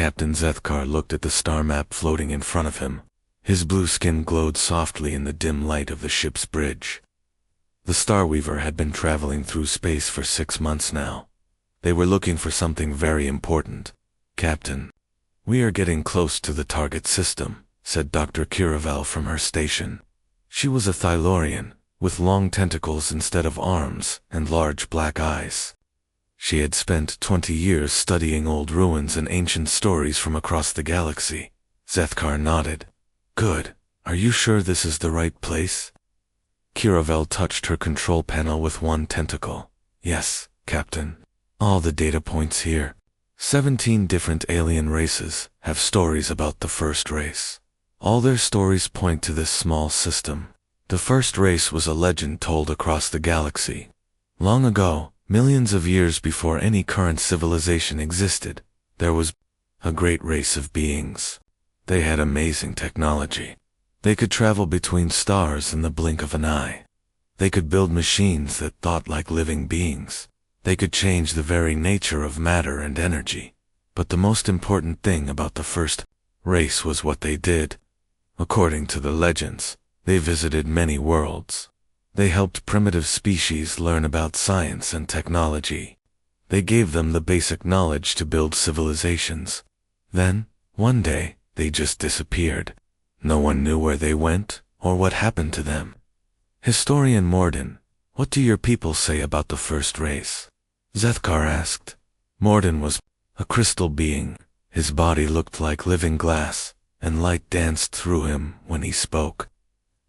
Captain Zethkar looked at the star map floating in front of him. His blue skin glowed softly in the dim light of the ship's bridge. The Starweaver had been traveling through space for 6 months now. They were looking for something very important. "Captain, we are getting close to the target system," said Dr. Kiravel from her station. She was a Thylorian, with long tentacles instead of arms and large black eyes. She had spent 20 years studying old ruins and ancient stories from across the galaxy. Zethkar nodded. "Good. Are you sure this is the right place?" Kiravel touched her control panel with one tentacle. "Yes, Captain. All the data points here. 17 different alien races have stories about the first race. All their stories point to this small system. The first race was a legend told across the galaxy. Long ago, millions of years before any current civilization existed, there was a great race of beings. They had amazing technology. They could travel between stars in the blink of an eye. They could build machines that thought like living beings. They could change the very nature of matter and energy. But the most important thing about the first race was what they did. According to the legends, they visited many worlds. They helped primitive species learn about science and technology. They gave them the basic knowledge to build civilizations. Then, one day, they just disappeared. No one knew where they went or what happened to them. Historian Morden, what do your people say about the first race? Zethkar asked. Morden was a crystal being. His body looked like living glass, and light danced through him when he spoke.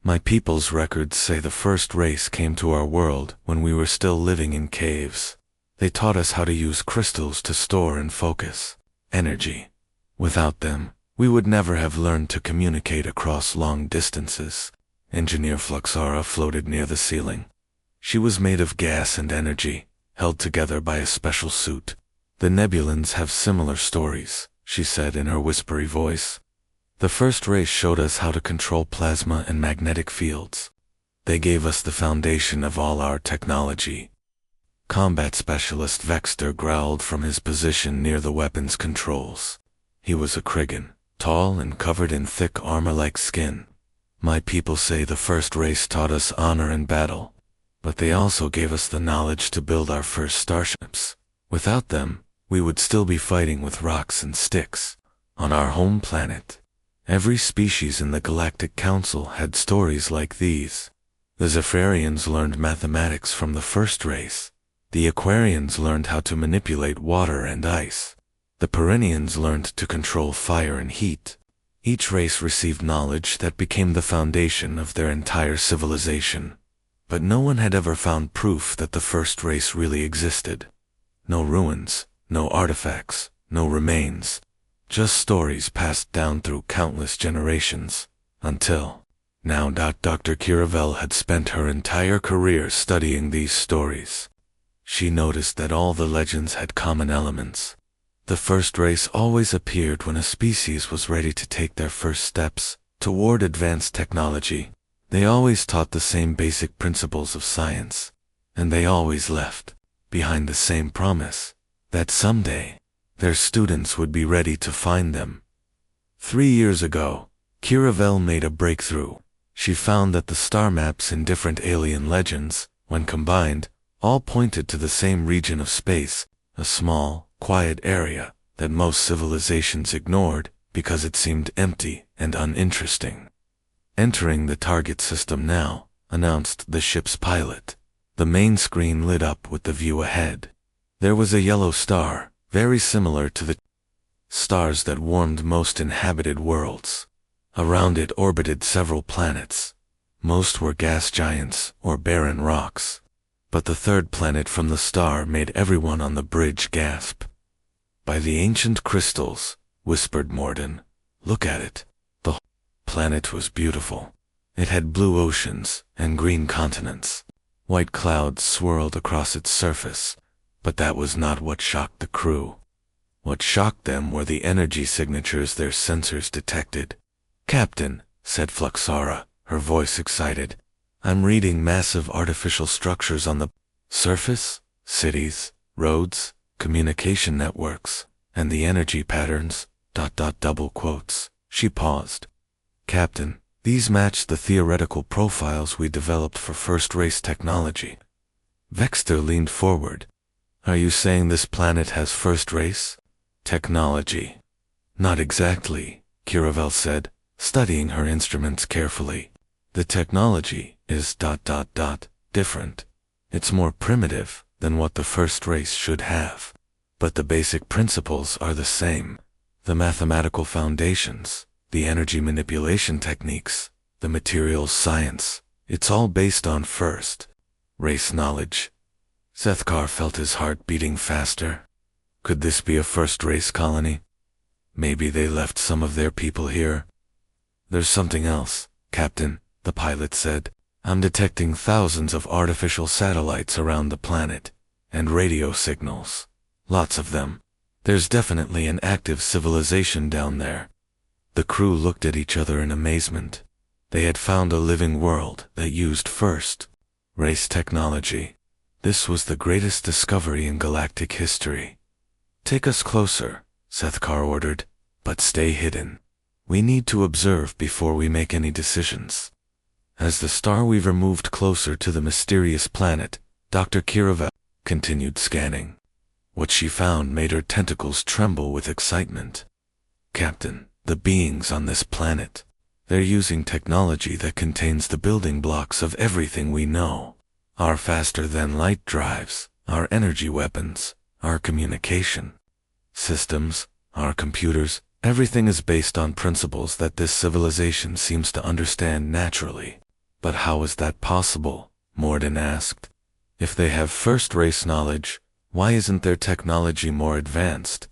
My people's records say the first race came to our world when we were still living in caves. They taught us how to use crystals to store and focus energy. Without them, we would never have learned to communicate across long distances. Engineer Fluxara floated near the ceiling. She was made of gas and energy, held together by a special suit. The Nebulans have similar stories, she said in her whispery voice. The first race showed us how to control plasma and magnetic fields. They gave us the foundation of all our technology. Combat Specialist Vexter growled from his position near the weapons controls. He was a Krigan, tall and covered in thick armor-like skin. My people say the first race taught us honor in battle, but they also gave us the knowledge to build our first starships. Without them, we would still be fighting with rocks and sticks. On our home planet, every species in the Galactic Council had stories like these. The Zephyrians learned mathematics from the first race. The Aquarians learned how to manipulate water and ice. The Perennians learned to control fire and heat. Each race received knowledge that became the foundation of their entire civilization. But no one had ever found proof that the first race really existed. No ruins, no artifacts, no remains. Just stories passed down through countless generations. Until now. Dr. Kiravel had spent her entire career studying these stories. She noticed that all the legends had common elements. The first race always appeared when a species was ready to take their first steps toward advanced technology. They always taught the same basic principles of science, and they always left behind the same promise that someday their students would be ready to find them. 3 years ago, Kiravel made a breakthrough. She found that the star maps in different alien legends, when combined, all pointed to the same region of space, a small, quiet area that most civilizations ignored because it seemed empty and uninteresting. "Entering the target system now," announced the ship's pilot. The main screen lit up with the view ahead. There was a yellow star, very similar to the stars that warmed most inhabited worlds. Around it orbited several planets. Most were gas giants or barren rocks. But the third planet from the star made everyone on the bridge gasp. "By the ancient crystals," whispered Morden. "Look at it." The planet was beautiful. It had blue oceans and green continents. White clouds swirled across its surface, but that was not what shocked the crew. What shocked them were the energy signatures their sensors detected. "Captain," said Fluxara, her voice excited, "I'm reading massive artificial structures on the surface, cities, roads, communication networks, and the energy patterns. Double quotes. She paused. Captain, these match the theoretical profiles we developed for first-race technology. Vexter leaned forward. Are you saying this planet has first-race technology? Not exactly, Kiravel said, studying her instruments carefully. The technology is different. It's more primitive than what the first race should have. But the basic principles are the same. The mathematical foundations, the energy manipulation techniques, the materials science, it's all based on first-race knowledge. Zethkar felt his heart beating faster. Could this be a first-race colony? Maybe they left some of their people here. There's something else, Captain, the pilot said. I'm detecting thousands of artificial satellites around the planet, and radio signals. Lots of them. There's definitely an active civilization down there. The crew looked at each other in amazement. They had found a living world that used first-race technology. This was the greatest discovery in galactic history. Take us closer, Zethkar ordered, but stay hidden. We need to observe before we make any decisions. As the Starweaver moved closer to the mysterious planet, Dr. Kiravel continued scanning. What she found made her tentacles tremble with excitement. Captain, the beings on this planet, they're using technology that contains the building blocks of everything we know. Our faster-than-light drives, our energy weapons, our communication systems, our computers, everything is based on principles that this civilization seems to understand naturally. But how is that possible? Morden asked. If they have first-race knowledge, why isn't their technology more advanced?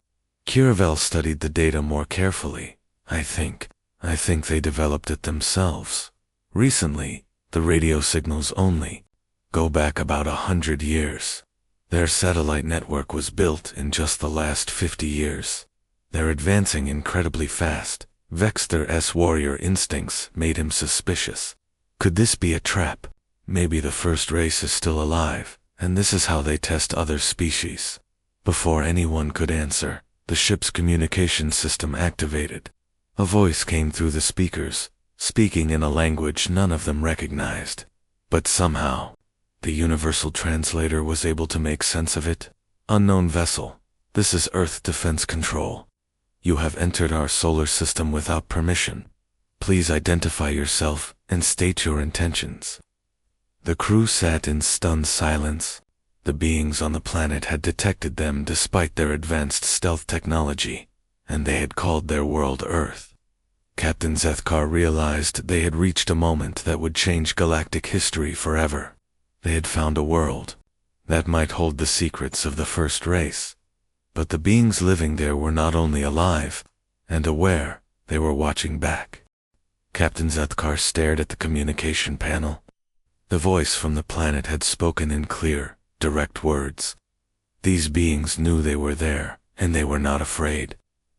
Kiravel studied the data more carefully. I think they developed it themselves. Recently, the radio signals only go back about 100 years. Their satellite network was built in just the last 50 years. They're advancing incredibly fast. Vexter's warrior instincts made him suspicious. Could this be a trap? Maybe the first race is still alive, and this is how they test other species. Before anyone could answer, the ship's communication system activated. A voice came through the speakers, speaking in a language none of them recognized. But somehow, the universal translator was able to make sense of it. Unknown vessel, this is Earth Defense Control. You have entered our solar system without permission. Please identify yourself and state your intentions. The crew sat in stunned silence. The beings on the planet had detected them despite their advanced stealth technology, and they had called their world Earth. Captain Zethkar realized they had reached a moment that would change galactic history forever. They had found a world that might hold the secrets of the first race. But the beings living there were not only alive and aware, they were watching back. Captain Zethkar stared at the communication panel. The voice from the planet had spoken in clear, direct words. These beings knew they were there, and they were not afraid.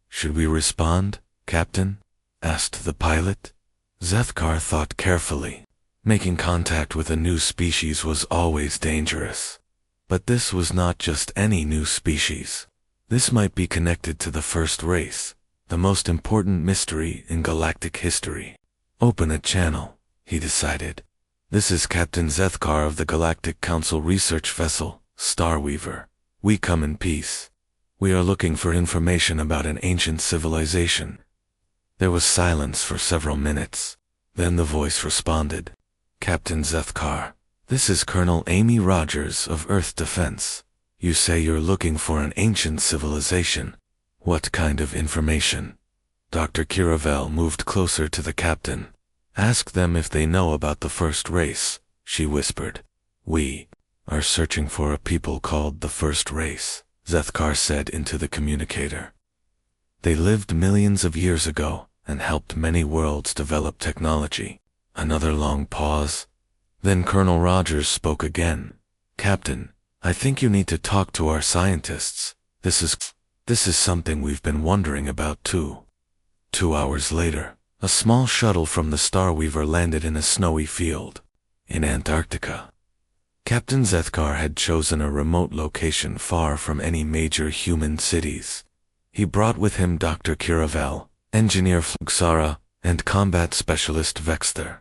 Should we respond, Captain? Asked the pilot. Zethkar thought carefully. Making contact with a new species was always dangerous. But this was not just any new species. This might be connected to the first race, the most important mystery in galactic history. Open a channel, he decided. This is Captain Zethkar of the Galactic Council research vessel, Starweaver. We come in peace. We are looking for information about an ancient civilization. There was silence for several minutes. Then the voice responded. Captain Zethkar, this is Colonel Amy Rogers of Earth Defense. You say you're looking for an ancient civilization. What kind of information? Dr. Kiravel moved closer to the captain. Ask them if they know about the first race, she whispered. We are searching for a people called the first race, Zethkar said into the communicator. They lived millions of years ago and helped many worlds develop technology. Another long pause. Then Colonel Rogers spoke again. Captain, I think you need to talk to our scientists. This is something we've been wondering about too. 2 hours later, a small shuttle from the Starweaver landed in a snowy field in Antarctica. Captain Zethkar had chosen a remote location far from any major human cities. He brought with him Dr. Kiravel, engineer Fluxara, and combat specialist Vexter.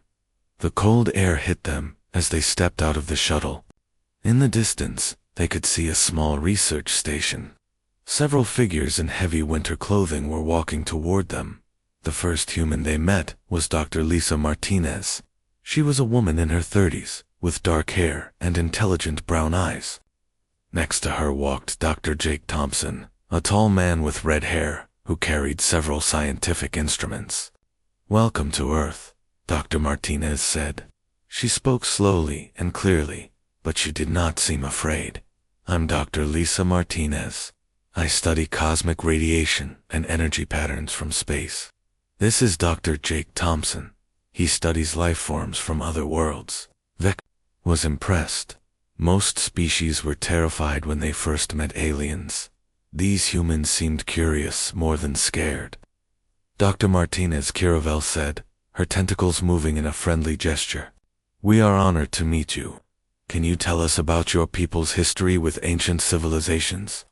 The cold air hit them as they stepped out of the shuttle. In the distance, they could see a small research station. Several figures in heavy winter clothing were walking toward them. The first human they met was Dr. Lisa Martinez. She was a woman in her 30s, with dark hair and intelligent brown eyes. Next to her walked Dr. Jake Thompson, a tall man with red hair, who carried several scientific instruments. "Welcome to Earth," Dr. Martinez said. She spoke slowly and clearly, but she did not seem afraid. "I'm Dr. Lisa Martinez. I study cosmic radiation and energy patterns from space. This is Dr. Jake Thompson. He studies life forms from other worlds." Vec was impressed. Most species were terrified when they first met aliens. These humans seemed curious more than scared. Dr. Martinez Kiravel said, her tentacles moving in a friendly gesture. "We are honored to meet you. Can you tell us about your people's history with ancient civilizations?"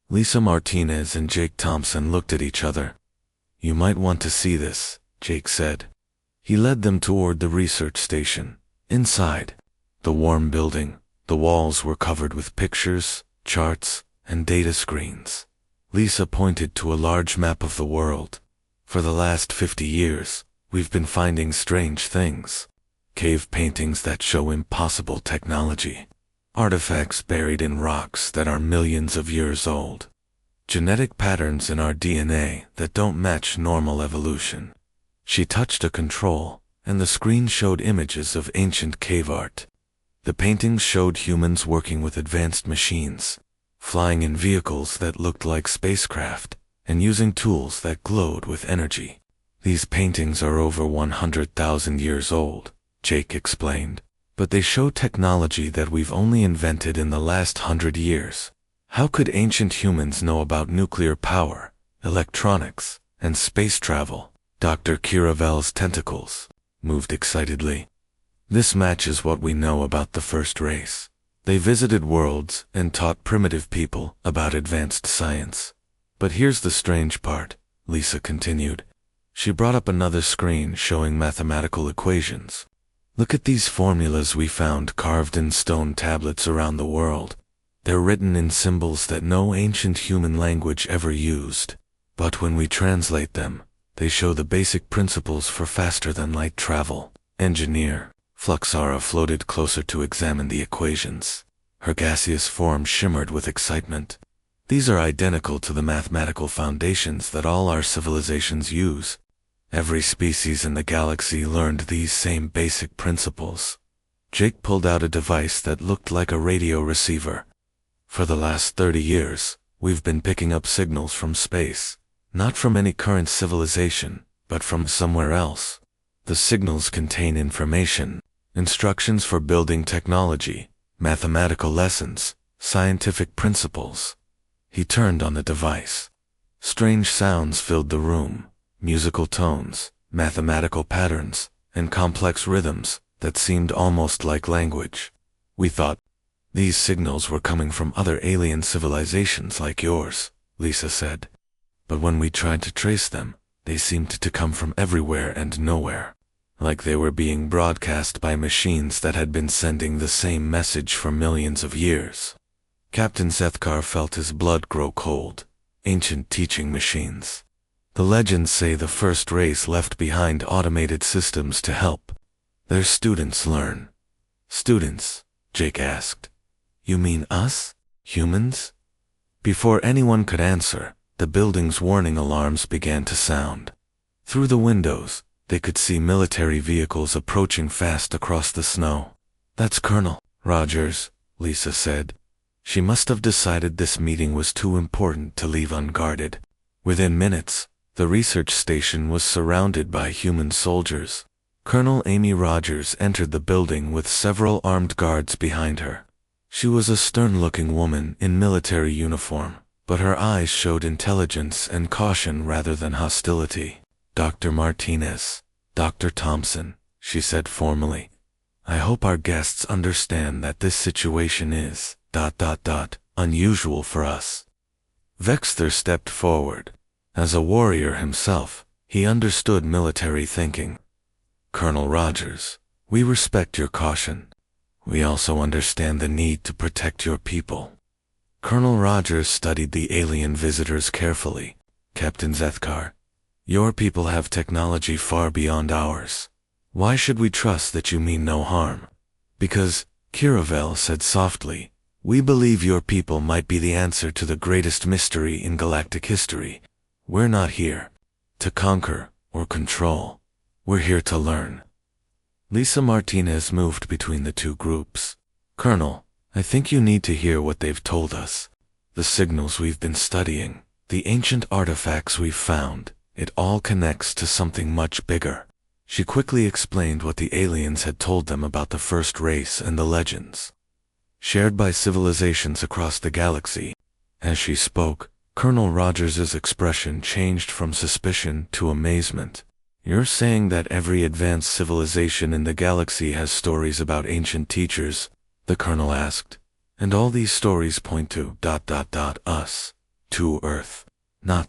Lisa Martinez and Jake Thompson looked at each other. "You might want to see this," Jake said. He led them toward the research station. Inside the warm building, the walls were covered with pictures, charts, and data screens. Lisa pointed to a large map of the world. "For the last 50 years, we've been finding strange things. Cave paintings that show impossible technology. Artifacts buried in rocks that are millions of years old. Genetic patterns in our DNA that don't match normal evolution." She touched a control, and the screen showed images of ancient cave art. The paintings showed humans working with advanced machines, flying in vehicles that looked like spacecraft, and using tools that glowed with energy. "These paintings are over 100,000 years old," Jake explained, "but they show technology that we've only invented in the last 100 years. How could ancient humans know about nuclear power, electronics, and space travel?" Dr. Kiravel's tentacles moved excitedly. "This matches what we know about the first race. They visited worlds and taught primitive people about advanced science. But here's the strange part," Lisa continued. She brought up another screen showing mathematical equations. "Look at these formulas we found carved in stone tablets around the world. They're written in symbols that no ancient human language ever used. But when we translate them, they show the basic principles for faster-than-light travel." Engineer Fluxara floated closer to examine the equations. Her gaseous form shimmered with excitement. "These are identical to the mathematical foundations that all our civilizations use. Every species in the galaxy learned these same basic principles." Jake pulled out a device that looked like a radio receiver. "For the last 30 years, we've been picking up signals from space. Not from any current civilization, but from somewhere else. The signals contain information, instructions for building technology, mathematical lessons, scientific principles." He turned on the device. Strange sounds filled the room, musical tones, mathematical patterns, and complex rhythms that seemed almost like language. "We thought these signals were coming from other alien civilizations like yours," Lisa said. "But when we tried to trace them, they seemed to come from everywhere and nowhere, like they were being broadcast by machines that had been sending the same message for millions of years." Captain Sethkar felt his blood grow cold. Ancient teaching machines. The legends say the first race left behind automated systems to help their students learn. "Students?" Jake asked. "You mean us? Humans?" Before anyone could answer, the building's warning alarms began to sound. Through the windows, they could see military vehicles approaching fast across the snow. "That's Colonel Rogers," Lisa said. She must have decided this meeting was too important to leave unguarded. Within minutes, the research station was surrounded by human soldiers. Colonel Amy Rogers entered the building with several armed guards behind her. She was a stern-looking woman in military uniform, but her eyes showed intelligence and caution rather than hostility. "Dr. Martinez, Dr. Thompson," she said formally. "I hope our guests understand that this situation is, unusual for us. Vexter stepped forward. As a warrior himself, he understood military thinking. Colonel Rogers, we respect your caution. We also understand the need to protect your people. Colonel Rogers studied the alien visitors carefully. Captain Zethkar, your people have technology far beyond ours. Why should we trust that you mean no harm? Because, Kiravel said softly, we believe your people might be the answer to the greatest mystery in galactic history. We're not here to conquer or control. We're here to learn. Lisa Martinez moved between the two groups. Colonel, I think you need to hear what they've told us. The signals we've been studying, the ancient artifacts we've found, it all connects to something much bigger. She quickly explained what the aliens had told them about the first race and the legends shared by civilizations across the galaxy. As she spoke, Colonel Rogers's expression changed from suspicion to amazement. You're saying that every advanced civilization in the galaxy has stories about ancient teachers? The colonel asked. And all these stories point to us, to Earth. Not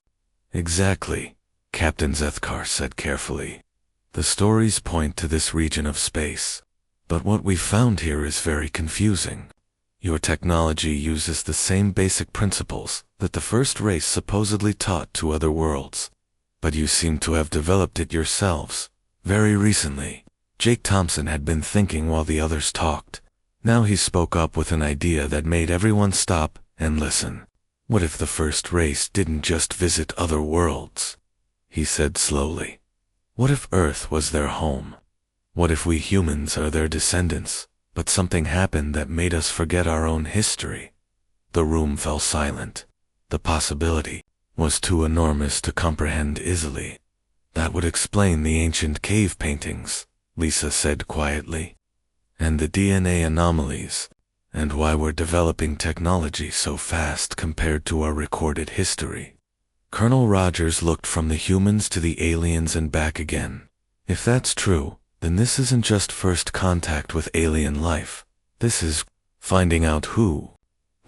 exactly, Captain Zethkar said carefully. The stories point to this region of space. But what we found here is very confusing. Your technology uses the same basic principles that the first race supposedly taught to other worlds. But you seem to have developed it yourselves, very recently. Jake Thompson had been thinking while the others talked. Now he spoke up with an idea that made everyone stop and listen. What if the first race didn't just visit other worlds? He said slowly. What if Earth was their home? What if we humans are their descendants, but something happened that made us forget our own history? The room fell silent. The possibility was too enormous to comprehend easily. That would explain the ancient cave paintings, Lisa said quietly. And the DNA anomalies, and why we're developing technology so fast compared to our recorded history. Colonel Rogers looked from the humans to the aliens and back again. If that's true, then this isn't just first contact with alien life. This is finding out who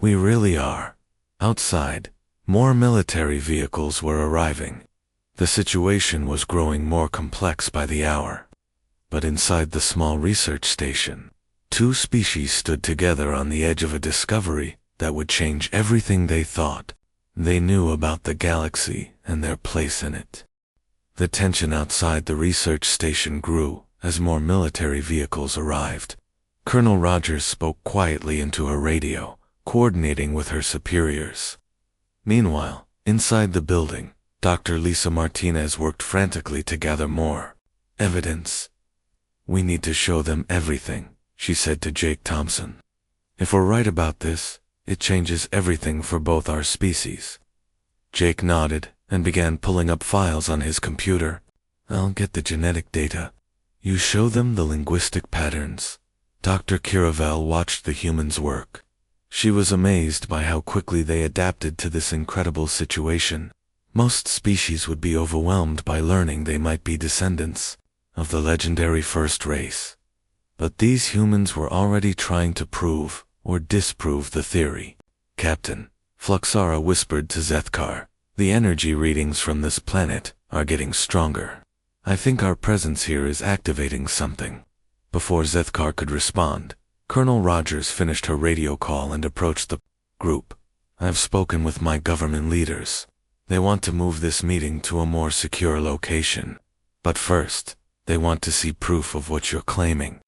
we really are. Outside, more military vehicles were arriving. The situation was growing more complex by the hour. But inside the small research station, two species stood together on the edge of a discovery that would change everything they thought they knew about the galaxy and their place in it. The tension outside the research station grew as more military vehicles arrived. Colonel Rogers spoke quietly into her radio, coordinating with her superiors. Meanwhile, inside the building, Dr. Lisa Martinez worked frantically to gather more evidence. We need to show them everything, she said to Jake Thompson. If we're right about this, it changes everything for both our species. Jake nodded and began pulling up files on his computer. I'll get the genetic data. You show them the linguistic patterns. Dr. Kiravel watched the humans work. She was amazed by how quickly they adapted to this incredible situation. Most species would be overwhelmed by learning they might be descendants of the legendary first race. But these humans were already trying to prove or disprove the theory. Captain, Fluxara whispered to Zethkar, the energy readings from this planet are getting stronger. I think our presence here is activating something. Before Zethkar could respond, Colonel Rogers finished her radio call and approached the group. I've spoken with my government leaders. They want to move this meeting to a more secure location. But first, they want to see proof of what you're claiming.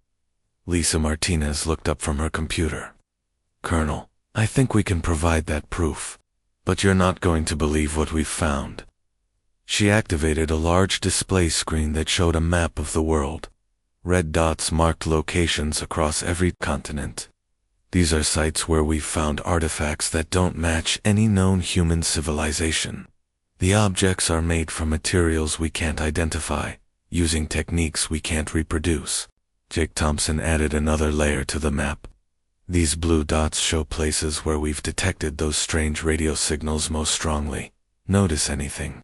Lisa Martinez looked up from her computer. Colonel, I think we can provide that proof. But you're not going to believe what we've found. She activated a large display screen that showed a map of the world. Red dots marked locations across every continent. These are sites where we've found artifacts that don't match any known human civilization. The objects are made from materials we can't identify, using techniques we can't reproduce. Jake Thompson added another layer to the map. These blue dots show places where we've detected those strange radio signals most strongly. Notice anything?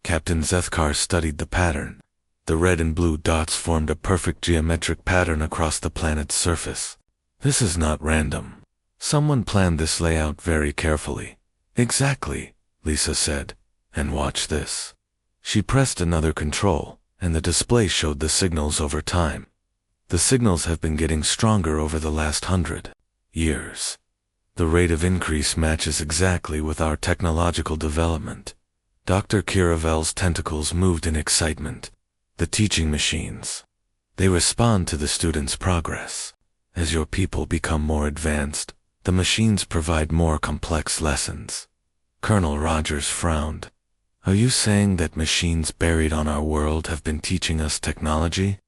Captain Zethkar studied the pattern. The red and blue dots formed a perfect geometric pattern across the planet's surface. This is not random. Someone planned this layout very carefully. Exactly, Lisa said. And watch this. She pressed another control, and the display showed the signals over time. The signals have been getting stronger over the last 100 years. The rate of increase matches exactly with our technological development. Dr. Kiravel's tentacles moved in excitement. The teaching machines. They respond to the students' progress. As your people become more advanced, the machines provide more complex lessons. Colonel Rogers frowned. Are you saying that machines buried on our world have been teaching us technology?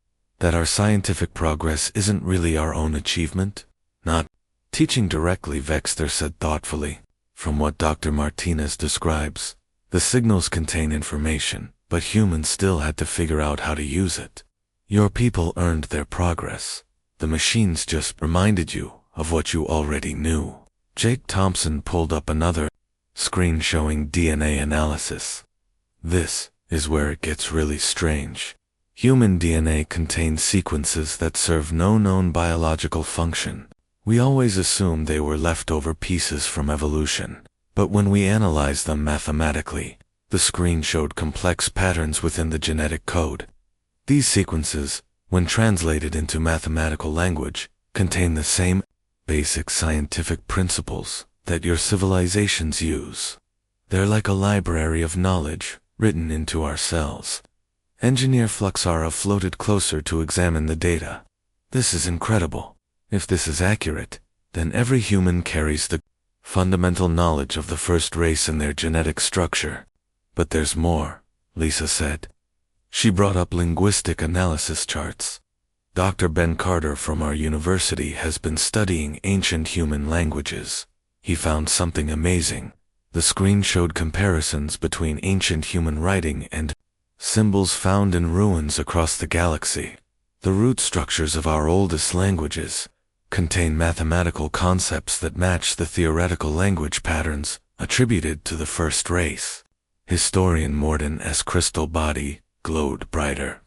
That our scientific progress isn't really our own achievement? Not teaching directly, Vexter said thoughtfully. From what Dr. Martinez describes, the signals contain information, but humans still had to figure out how to use it. Your people earned their progress. The machines just reminded you of what you already knew. Jake Thompson pulled up another screen showing DNA analysis. This is where it gets really strange. Human DNA contains sequences that serve no known biological function. We always assume they were leftover pieces from evolution, but when we analyze them mathematically, the screen showed complex patterns within the genetic code. These sequences, when translated into mathematical language, contain the same basic scientific principles that your civilizations use. They're like a library of knowledge written into our cells. Engineer Fluxara floated closer to examine the data. This is incredible. If this is accurate, then every human carries the fundamental knowledge of the first race in their genetic structure. But there's more, Lisa said. She brought up linguistic analysis charts. Dr. Ben Carter from our university has been studying ancient human languages. He found something amazing. The screen showed comparisons between ancient human writing and symbols found in ruins across the galaxy. The root structures of our oldest languages contain mathematical concepts that match the theoretical language patterns attributed to the first race. Historian Morden S. crystal body glowed brighter.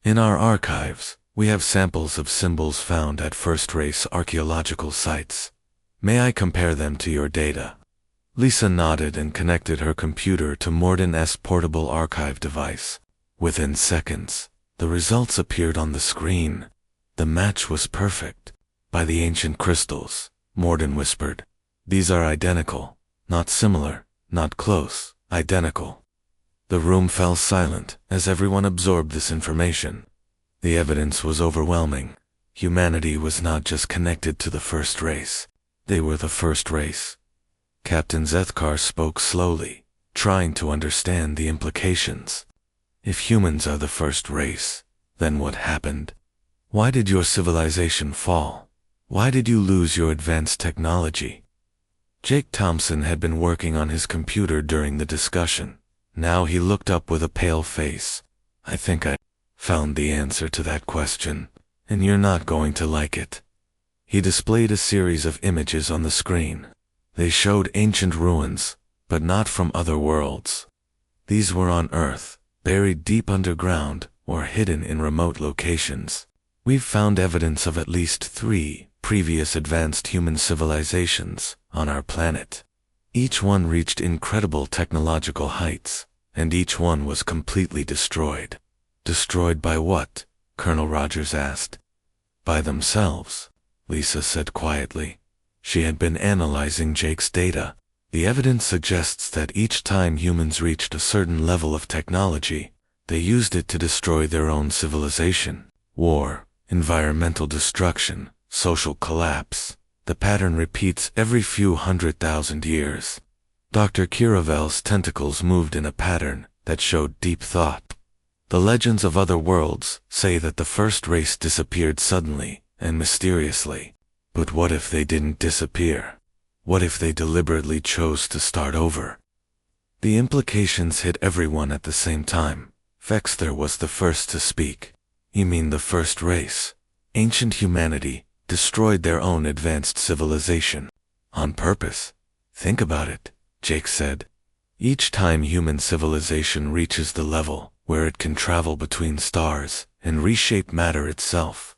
In our archives, we have samples of symbols found at first-race archaeological sites. May I compare them to your data? Lisa nodded and connected her computer to Morden's portable archive device. Within seconds, the results appeared on the screen. The match was perfect. By the ancient crystals, Morden whispered. These are identical, not similar, not close, identical. The room fell silent as everyone absorbed this information. The evidence was overwhelming. Humanity was not just connected to the first race. They were the first race. Captain Zethkar spoke slowly, trying to understand the implications. If humans are the first race, then what happened? Why did your civilization fall? Why did you lose your advanced technology? Jake Thompson had been working on his computer during the discussion. Now he looked up with a pale face. I think I found the answer to that question, and you're not going to like it. He displayed a series of images on the screen. They showed ancient ruins, but not from other worlds. These were on Earth, buried deep underground or hidden in remote locations. We've found evidence of at least 3 previous advanced human civilizations on our planet. Each one reached incredible technological heights, and each one was completely destroyed. Destroyed by what? Colonel Rogers asked. By themselves, Lisa said quietly. She had been analyzing Jake's data. The evidence suggests that each time humans reached a certain level of technology, they used it to destroy their own civilization. War, environmental destruction, social collapse. The pattern repeats every few 100,000 years. Dr. Kiravel's tentacles moved in a pattern that showed deep thought. The legends of other worlds say that the first race disappeared suddenly and mysteriously. But what if they didn't disappear? What if they deliberately chose to start over? The implications hit everyone at the same time. Vexter was the first to speak. You mean the first race? Ancient humanity destroyed their own advanced civilization. On purpose. Think about it, Jake said. Each time human civilization reaches the level where it can travel between stars and reshape matter itself,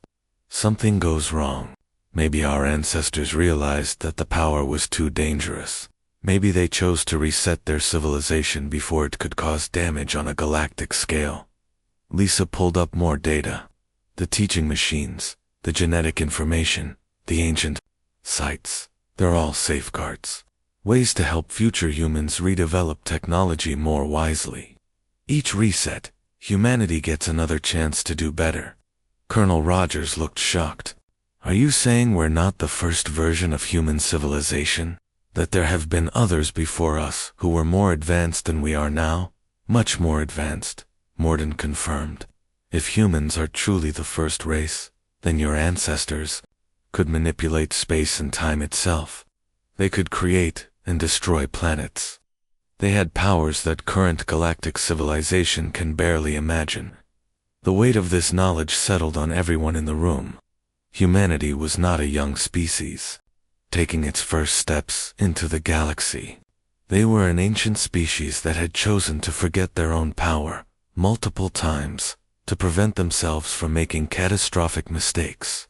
something goes wrong. Maybe our ancestors realized that the power was too dangerous. Maybe they chose to reset their civilization before it could cause damage on a galactic scale. Lisa pulled up more data. The teaching machines, the genetic information, the ancient sites, they're all safeguards. Ways to help future humans redevelop technology more wisely. Each reset, humanity gets another chance to do better. Colonel Rogers looked shocked. Are you saying we're not the first version of human civilization? That there have been others before us who were more advanced than we are now? Much more advanced, Morden confirmed. If humans are truly the first race, then your ancestors could manipulate space and time itself. They could create and destroy planets. They had powers that current galactic civilization can barely imagine. The weight of this knowledge settled on everyone in the room. Humanity was not a young species, taking its first steps into the galaxy. They were an ancient species that had chosen to forget their own power multiple times to prevent themselves from making catastrophic mistakes.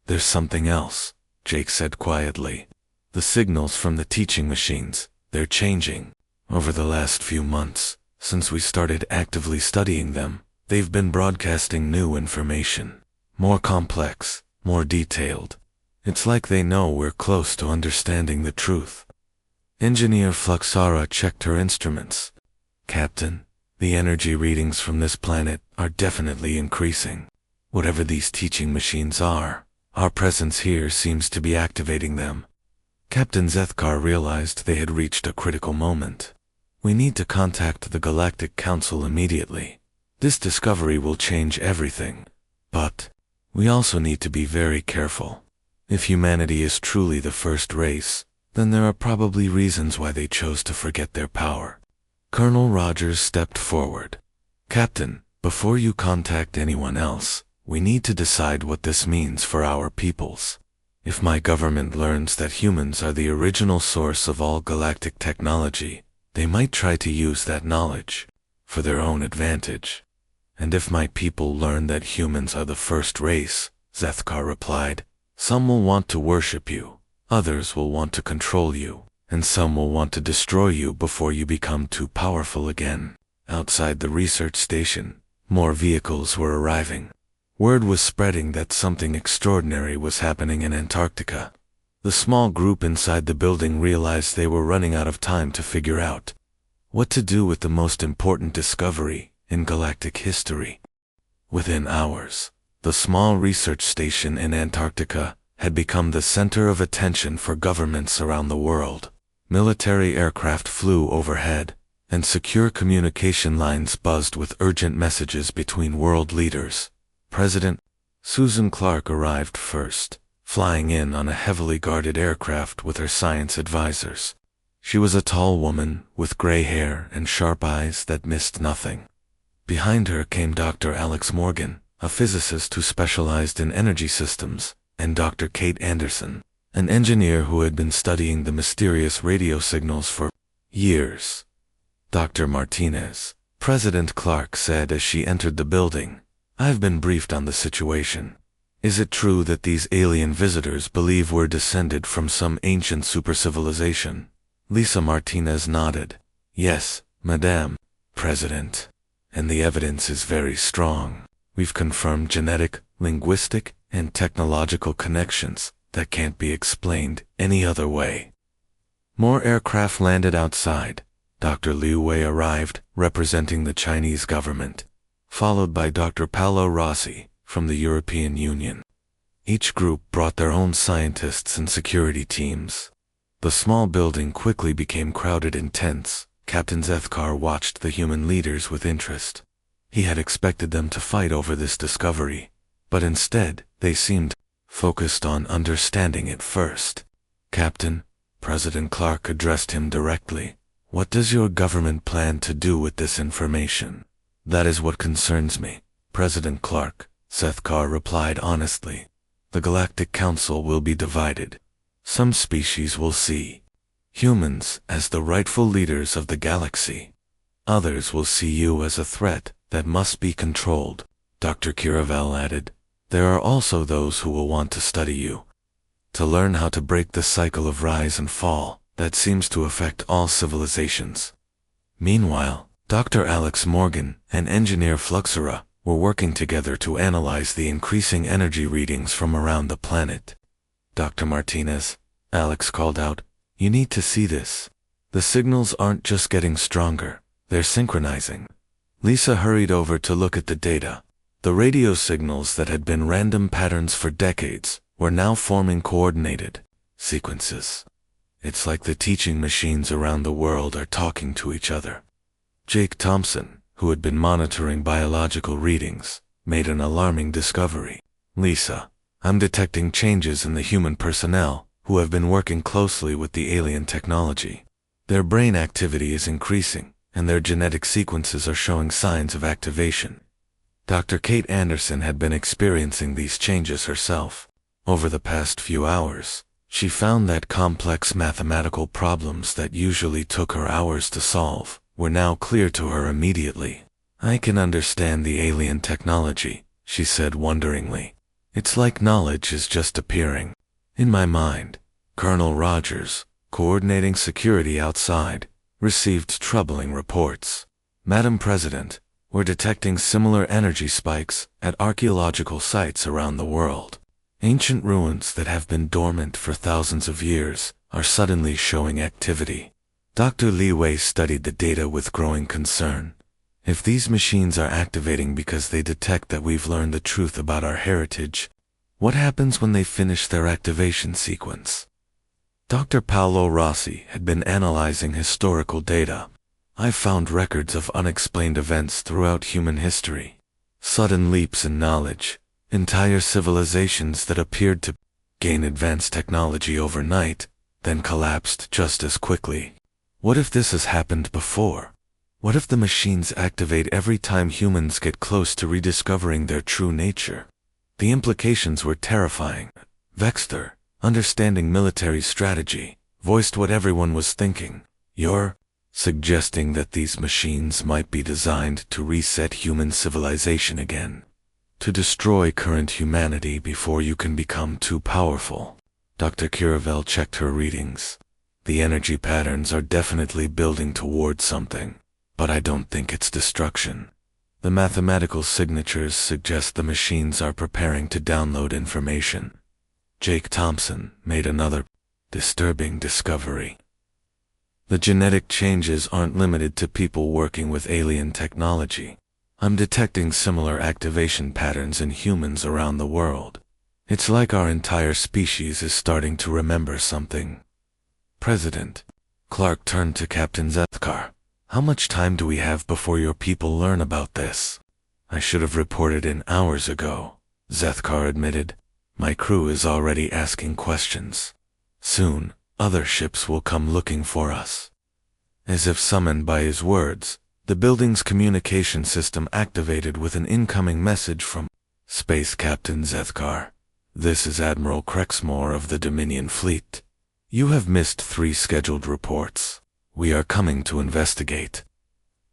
There's something else, Jake said quietly. The signals from the teaching machines, they're changing. Over the last few months, since we started actively studying them, they've been broadcasting new information. More complex, more detailed. It's like they know we're close to understanding the truth. Engineer Fluxara checked her instruments. Captain, the energy readings from this planet are definitely increasing. Whatever these teaching machines are, our presence here seems to be activating them. Captain Zethkar realized they had reached a critical moment. We need to contact the Galactic Council immediately. This discovery will change everything. But we also need to be very careful. If humanity is truly the first race, then there are probably reasons why they chose to forget their power. Colonel Rogers stepped forward. Captain, before you contact anyone else, we need to decide what this means for our peoples. If my government learns that humans are the original source of all galactic technology, they might try to use that knowledge for their own advantage. And if my people learn that humans are the first race, Zethkar replied, some will want to worship you, others will want to control you, and some will want to destroy you before you become too powerful again. Outside the research station, more vehicles were arriving. Word was spreading that something extraordinary was happening in Antarctica. The small group inside the building realized they were running out of time to figure out what to do with the most important discovery in galactic history. Within hours, the small research station in Antarctica had become the center of attention for governments around the world. Military aircraft flew overhead, and secure communication lines buzzed with urgent messages between world leaders. President Susan Clark arrived first, flying in on a heavily guarded aircraft with her science advisors. She was a tall woman with gray hair and sharp eyes that missed nothing. Behind her came Dr. Alex Morgan, a physicist who specialized in energy systems, and Dr. Kate Anderson, an engineer who had been studying the mysterious radio signals for years. Dr. Martinez, President Clark said as she entered the building, I've been briefed on the situation. Is it true that these alien visitors believe we're descended from some ancient supercivilization? Lisa Martinez nodded. Yes, Madame President. And the evidence is very strong. We've confirmed genetic, linguistic, and technological connections that can't be explained any other way. More aircraft landed outside. Dr. Liu Wei arrived, representing the Chinese government, followed by Dr. Paolo Rossi from the European Union. Each group brought their own scientists and security teams. The small building quickly became crowded and tense. Captain Zethkar watched the human leaders with interest. He had expected them to fight over this discovery, but instead, they seemed focused on understanding it first. Captain, President Clark addressed him directly. What does your government plan to do with this information? That is what concerns me, President Clark, Zethkar replied honestly. The Galactic Council will be divided. Some species will see humans as the rightful leaders of the galaxy. Others will see you as a threat that must be controlled. Dr. Kiravel added, there are also those who will want to study you, to learn how to break the cycle of rise and fall that seems to affect all civilizations. Meanwhile, Dr. Alex Morgan and engineer Fluxera were working together to analyze the increasing energy readings from around the planet. Dr. Martinez, Alex called out, "You need to see this. The signals aren't just getting stronger, they're synchronizing." Lisa hurried over to look at the data. The radio signals that had been random patterns for decades were now forming coordinated sequences. It's like the teaching machines around the world are talking to each other. Jake Thompson, who had been monitoring biological readings, made an alarming discovery. "Lisa, I'm detecting changes in the human personnel who have been working closely with the alien technology. Their brain activity is increasing, and their genetic sequences are showing signs of activation." Dr. Kate Anderson had been experiencing these changes herself. Over the past few hours, she found that complex mathematical problems that usually took her hours to solve were now clear to her immediately. "I can understand the alien technology," she said wonderingly. "It's like knowledge is just appearing." In my mind, Colonel Rogers, coordinating security outside, received troubling reports. "Madam President, we're detecting similar energy spikes at archaeological sites around the world. Ancient ruins that have been dormant for thousands of years are suddenly showing activity." Dr. Li Wei studied the data with growing concern. If these machines are activating because they detect that we've learned the truth about our heritage, what happens when they finish their activation sequence? Dr. Paolo Rossi had been analyzing historical data. "I found records of unexplained events throughout human history. Sudden leaps in knowledge, entire civilizations that appeared to gain advanced technology overnight, then collapsed just as quickly. What if this has happened before? What if the machines activate every time humans get close to rediscovering their true nature?" The implications were terrifying. Vexter, understanding military strategy, voiced what everyone was thinking. "You're suggesting that these machines might be designed to reset human civilization again, to destroy current humanity before you can become too powerful." Dr. Kiravel checked her readings. "The energy patterns are definitely building toward something, but I don't think it's destruction. The mathematical signatures suggest the machines are preparing to download information." Jake Thompson made another disturbing discovery. "The genetic changes aren't limited to people working with alien technology. I'm detecting similar activation patterns in humans around the world. It's like our entire species is starting to remember something." "President," Clark turned to Captain Zethkar, "how much time do we have before your people learn about this?" "I should have reported in hours ago," Zethkar admitted. "My crew is already asking questions. Soon, other ships will come looking for us." As if summoned by his words, the building's communication system activated with an incoming message from Space Captain Zethkar. "This is Admiral Crexmore of the Dominion Fleet. You have missed 3 scheduled reports. We are coming to investigate."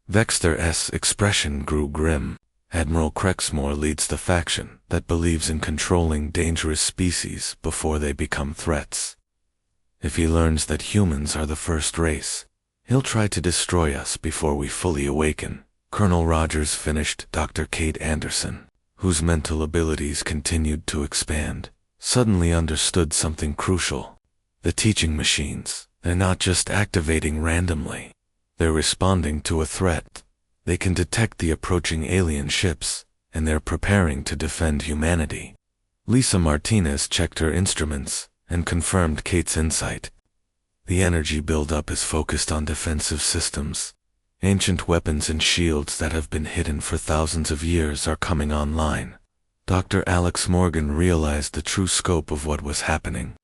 Vexter's expression grew grim. Admiral Crexmore leads the faction that believes in controlling dangerous species before they become threats. If he learns that humans are the first race, he'll try to destroy us before we fully awaken. Colonel Rogers finished. Dr. Kate Anderson, whose mental abilities continued to expand, suddenly understood something crucial. The teaching machines, they're not just activating randomly. They're responding to a threat. They can detect the approaching alien ships, and they're preparing to defend humanity. Lisa Martinez checked her instruments and confirmed Kate's insight. The energy buildup is focused on defensive systems. Ancient weapons and shields that have been hidden for thousands of years are coming online. Dr. Alex Morgan realized the true scope of what was happening.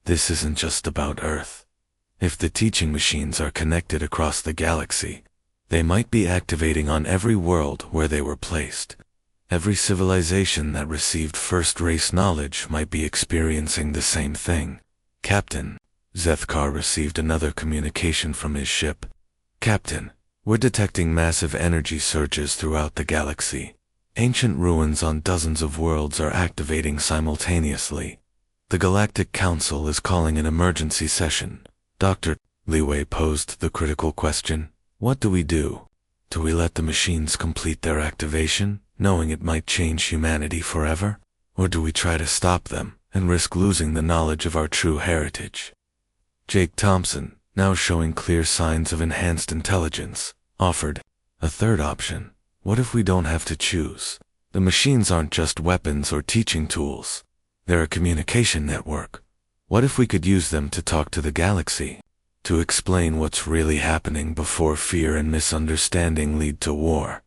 This isn't just about Earth. If the teaching machines are connected across the galaxy, they might be activating on every world where they were placed. Every civilization that received first-race knowledge might be experiencing the same thing. "Captain," Zethkar received another communication from his ship. "Captain, we're detecting massive energy surges throughout the galaxy. Ancient ruins on dozens of worlds are activating simultaneously. The Galactic Council is calling an emergency session." Dr. Li Wei posed the critical question. What do we do? Do we let the machines complete their activation, knowing it might change humanity forever? Or do we try to stop them and risk losing the knowledge of our true heritage? Jake Thompson, now showing clear signs of enhanced intelligence, offered a third option. What if we don't have to choose? The machines aren't just weapons or teaching tools. They're a communication network. What if we could use them to talk to the galaxy? To explain what's really happening before fear and misunderstanding lead to war?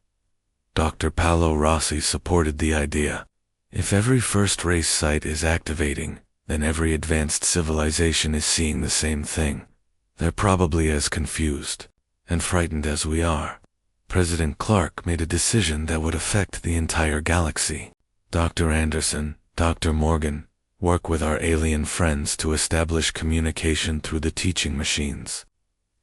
Dr. Paolo Rossi supported the idea. If every first race site is activating, then every advanced civilization is seeing the same thing. They're probably as confused and frightened as we are. President Clark made a decision that would affect the entire galaxy. Dr. Anderson, Dr. Morgan, work with our alien friends to establish communication through the teaching machines.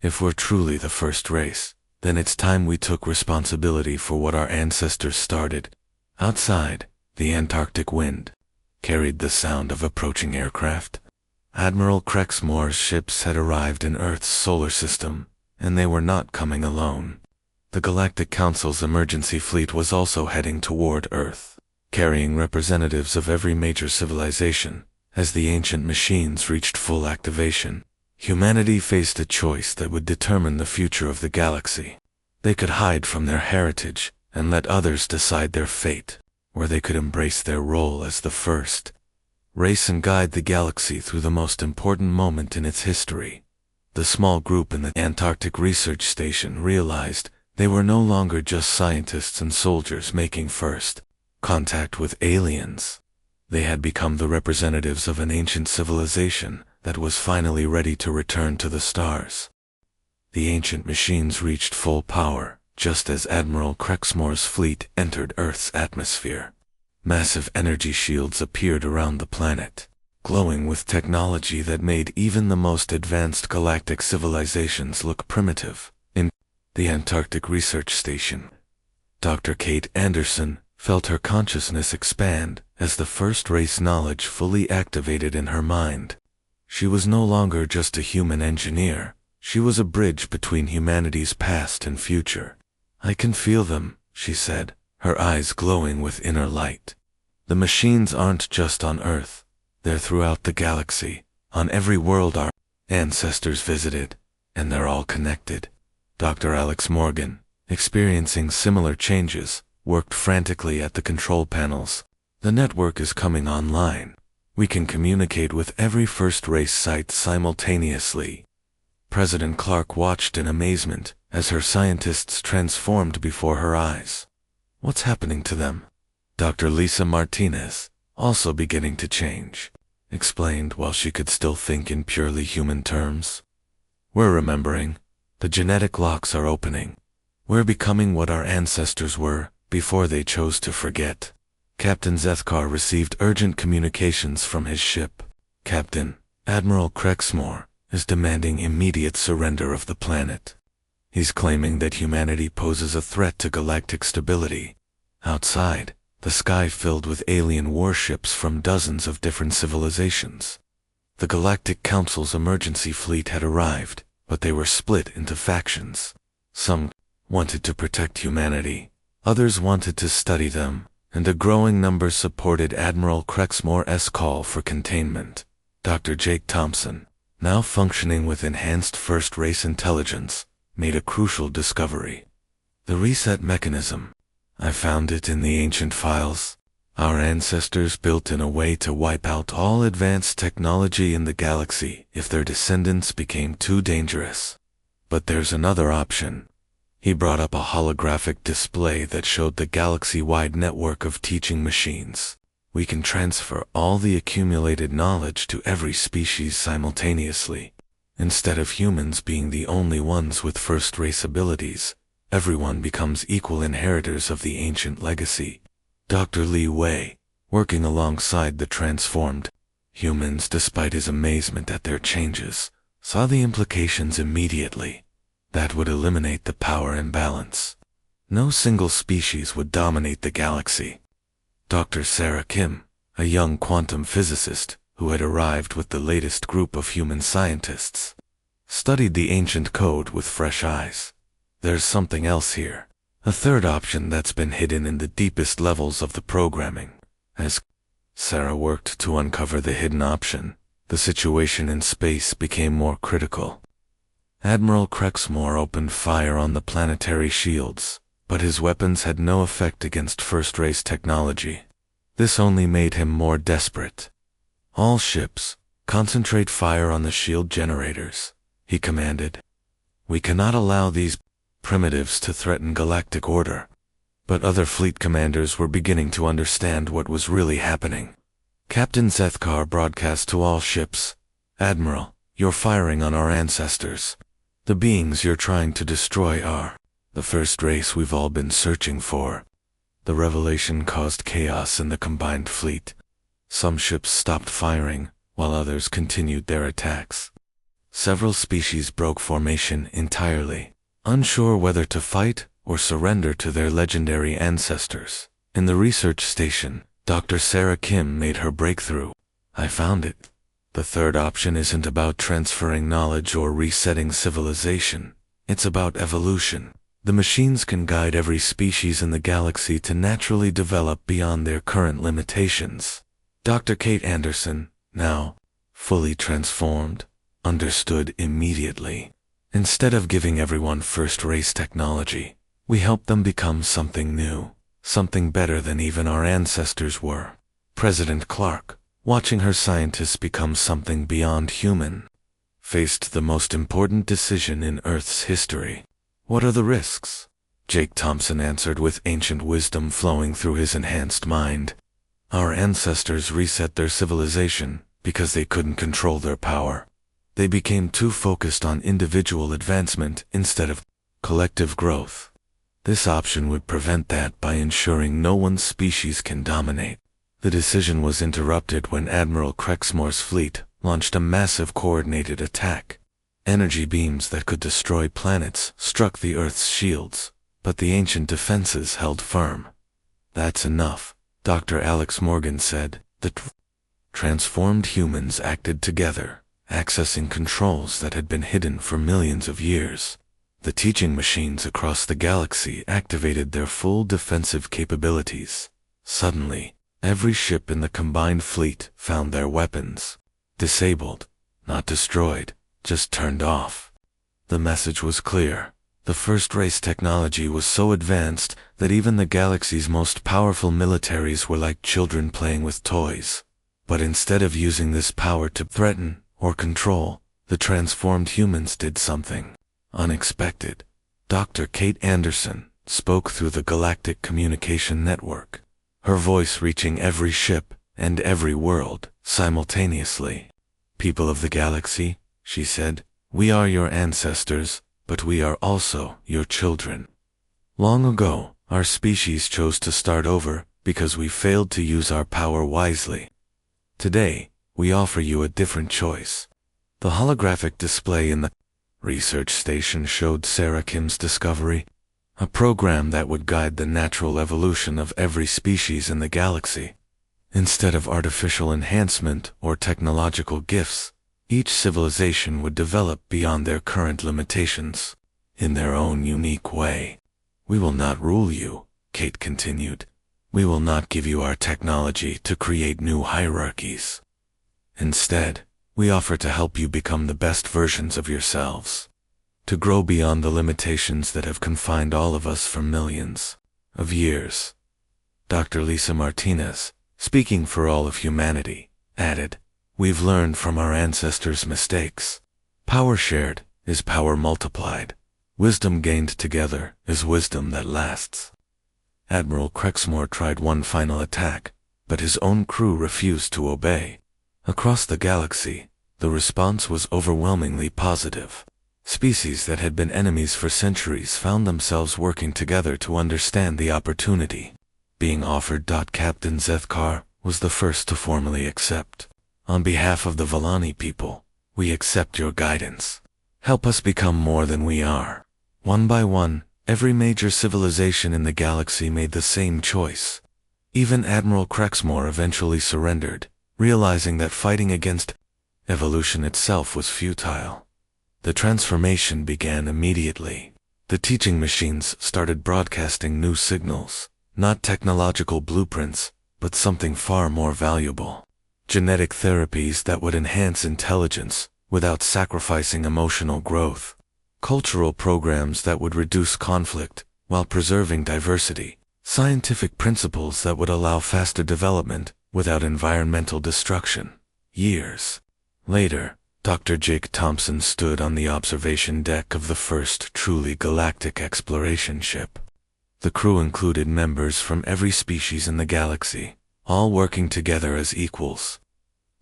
If we're truly the first race, then it's time we took responsibility for what our ancestors started. Outside, the Antarctic wind carried the sound of approaching aircraft. Admiral Crexmore's ships had arrived in Earth's solar system, and they were not coming alone. The Galactic Council's emergency fleet was also heading toward Earth, carrying representatives of every major civilization. As the ancient machines reached full activation, humanity faced a choice that would determine the future of the galaxy. They could hide from their heritage and let others decide their fate, or they could embrace their role as the first race and guide the galaxy through the most important moment in its history. The small group in the Antarctic Research Station realized they were no longer just scientists and soldiers making first contact with aliens. They had become the representatives of an ancient civilization that was finally ready to return to the stars. The ancient machines reached full power just as Admiral Crexmore's fleet entered Earth's atmosphere. Massive energy shields appeared around the planet, glowing with technology that made even the most advanced galactic civilizations look primitive. In the Antarctic Research Station, Dr. Kate Anderson felt her consciousness expand as the first race knowledge fully activated in her mind. She was no longer just a human engineer. She was a bridge between humanity's past and future. I can feel them, she said, her eyes glowing with inner light. The machines aren't just on Earth. They're throughout the galaxy, on every world our ancestors visited, and they're all connected. Dr. Alex Morgan, experiencing similar changes, worked frantically at the control panels. The network is coming online. We can communicate with every first race site simultaneously. President Clark watched in amazement as her scientists transformed before her eyes. What's happening to them? Dr. Lisa Martinez, also beginning to change, explained while she could still think in purely human terms. We're remembering. The genetic locks are opening. We're becoming what our ancestors were before they chose to forget. Captain Zethkar received urgent communications from his ship. Captain, Admiral Crexmore is demanding immediate surrender of the planet. He's claiming that humanity poses a threat to galactic stability. Outside, the sky filled with alien warships from dozens of different civilizations. The Galactic Council's emergency fleet had arrived, but they were split into factions. Some wanted to protect humanity, others wanted to study them, and a growing number supported Admiral Crexmore's call for containment. Dr. Jake Thompson, now functioning with enhanced first-race intelligence, made a crucial discovery. The reset mechanism. I found it in the ancient files. Our ancestors built in a way to wipe out all advanced technology in the galaxy if their descendants became too dangerous. But there's another option. He brought up a holographic display that showed the galaxy-wide network of teaching machines. We can transfer all the accumulated knowledge to every species simultaneously. Instead of humans being the only ones with first-race abilities, everyone becomes equal inheritors of the ancient legacy. Dr. Li Wei, working alongside the transformed humans despite his amazement at their changes, saw the implications immediately. That would eliminate the power imbalance. No single species would dominate the galaxy. Dr. Sarah Kim, a young quantum physicist who had arrived with the latest group of human scientists, studied the ancient code with fresh eyes. There's something else here. A third option that's been hidden in the deepest levels of the programming. As Sarah worked to uncover the hidden option, the situation in space became more critical. Admiral Crexmore opened fire on the planetary shields, but his weapons had no effect against first-race technology. This only made him more desperate. "All ships, concentrate fire on the shield generators," he commanded. "We cannot allow these primitives to threaten galactic order." But other fleet commanders were beginning to understand what was really happening. Captain Zethkar broadcast to all ships, "Admiral, you're firing on our ancestors. The beings you're trying to destroy are the first race we've all been searching for." The revelation caused chaos in the combined fleet. Some ships stopped firing, while others continued their attacks. Several species broke formation entirely, unsure whether to fight or surrender to their legendary ancestors. In the research station, Dr. Sarah Kim made her breakthrough. "I found it. The third option isn't about transferring knowledge or resetting civilization. It's about evolution. The machines can guide every species in the galaxy to naturally develop beyond their current limitations." Dr. Kate Anderson, now fully transformed, understood immediately. Instead of giving everyone first-race technology, we help them become something new, something better than even our ancestors were. President Clark, watching her scientists become something beyond human, faced the most important decision in Earth's history. "What are the risks?" Jake Thompson answered with ancient wisdom flowing through his enhanced mind. "Our ancestors reset their civilization because they couldn't control their power. They became too focused on individual advancement instead of collective growth. This option would prevent that by ensuring no one species can dominate." The decision was interrupted when Admiral Crexmore's fleet launched a massive coordinated attack. Energy beams that could destroy planets struck the Earth's shields, but the ancient defenses held firm. "That's enough," Dr. Alex Morgan said. The transformed humans acted together, accessing controls that had been hidden for millions of years. The teaching machines across the galaxy activated their full defensive capabilities. Suddenly, every ship in the combined fleet found their weapons disabled, not destroyed, just turned off. The message was clear. The first-race technology was so advanced that even the galaxy's most powerful militaries were like children playing with toys. But instead of using this power to threaten or control, the transformed humans did something unexpected. Dr. Kate Anderson spoke through the Galactic Communication Network, her voice reaching every ship and every world simultaneously. "People of the galaxy," she said, "we are your ancestors, but we are also your children. Long ago, our species chose to start over because we failed to use our power wisely. Today, we offer you a different choice." The holographic display in the research station showed Sarah Kim's discovery, a program that would guide the natural evolution of every species in the galaxy. Instead of artificial enhancement or technological gifts, each civilization would develop beyond their current limitations, in their own unique way. "We will not rule you," Kate continued. "We will not give you our technology to create new hierarchies. Instead, we offer to help you become the best versions of yourselves, to grow beyond the limitations that have confined all of us for millions of years." Dr. Lisa Martinez, speaking for all of humanity, added, "We've learned from our ancestors' mistakes. Power shared is power multiplied. Wisdom gained together is wisdom that lasts." Admiral Crexmore tried one final attack, but his own crew refused to obey. Across the galaxy, the response was overwhelmingly positive. Species that had been enemies for centuries found themselves working together to understand the opportunity being offered. Captain Zethkar was the first to formally accept. "On behalf of the Volani people, we accept your guidance. Help us become more than we are." One by one, every major civilization in the galaxy made the same choice. Even Admiral Crexmore eventually surrendered, realizing that fighting against evolution itself was futile. The transformation began immediately. The teaching machines started broadcasting new signals, not technological blueprints, but something far more valuable. Genetic therapies that would enhance intelligence without sacrificing emotional growth. Cultural programs that would reduce conflict while preserving diversity. Scientific principles that would allow faster development without environmental destruction. Years later, Dr. Jake Thompson stood on the observation deck of the first truly galactic exploration ship. The crew included members from every species in the galaxy, all working together as equals.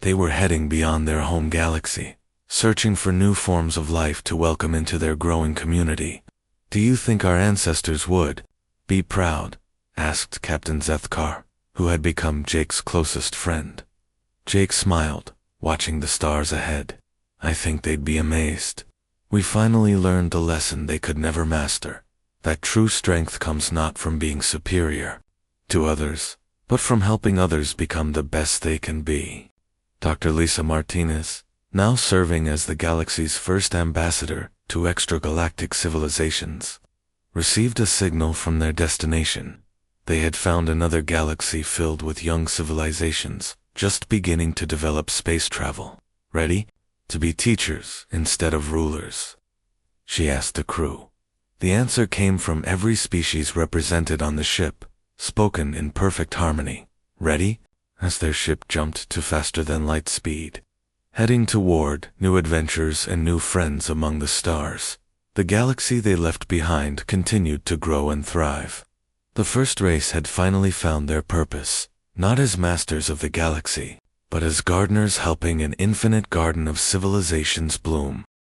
They were heading beyond their home galaxy, searching for new forms of life to welcome into their growing community. "Do you think our ancestors would be proud?" asked Captain Zethkar, who had become Jake's closest friend. Jake smiled, watching the stars ahead. "I think they'd be amazed. We finally learned the lesson they could never master, that true strength comes not from being superior to others, but from helping others become the best they can be." Dr. Lisa Martinez, now serving as the galaxy's first ambassador to extragalactic civilizations, received a signal from their destination. They had found another galaxy filled with young civilizations, just beginning to develop space travel. "Ready to be teachers instead of rulers?" she asked the crew. The answer came from every species represented on the ship, spoken in perfect harmony. "Ready?" as their ship jumped to faster than light speed, heading toward new adventures and new friends among the stars. The galaxy they left behind continued to grow and thrive. The first race had finally found their purpose, not as masters of the galaxy, but as gardeners helping an infinite garden of civilizations bloom.